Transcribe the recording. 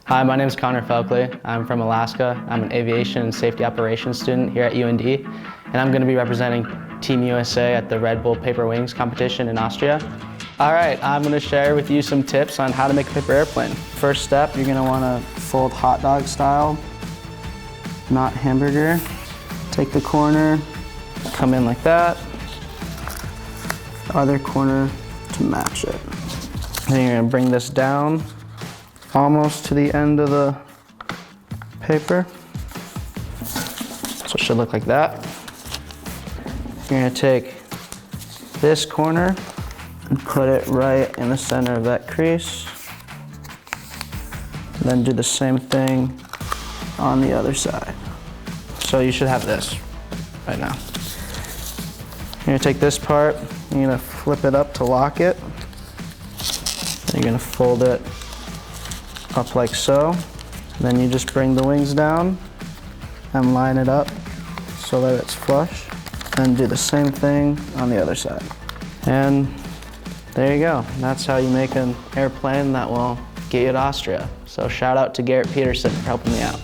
Hi, my name is Connor Felchle. I'm from Alaska. I'm an aviation and safety operations student here at UND, and I'm going to be representing Team USA at the Red Bull Paper Wings competition in Austria. All right, I'm going to share with you some tips on how to make a paper airplane. First step, you're going to want to fold hot dog style, not hamburger. Take the corner, come in like that, the other corner to match it. Then you're going to bring this down almost to the end of the paper. So it should look like that. You're going to take this corner and put it right in the center of that crease. Then do the same thing on the other side. So you should have this right now. You're going to take this part, you're going to flip it up to lock it. You're going to fold it up like so. Then you just bring the wings down and line it up so that it's flush. Then do the same thing on the other side. And there you go. That's how you make an airplane that will get you to Austria. So shout out to Garrett Peterson for helping me out.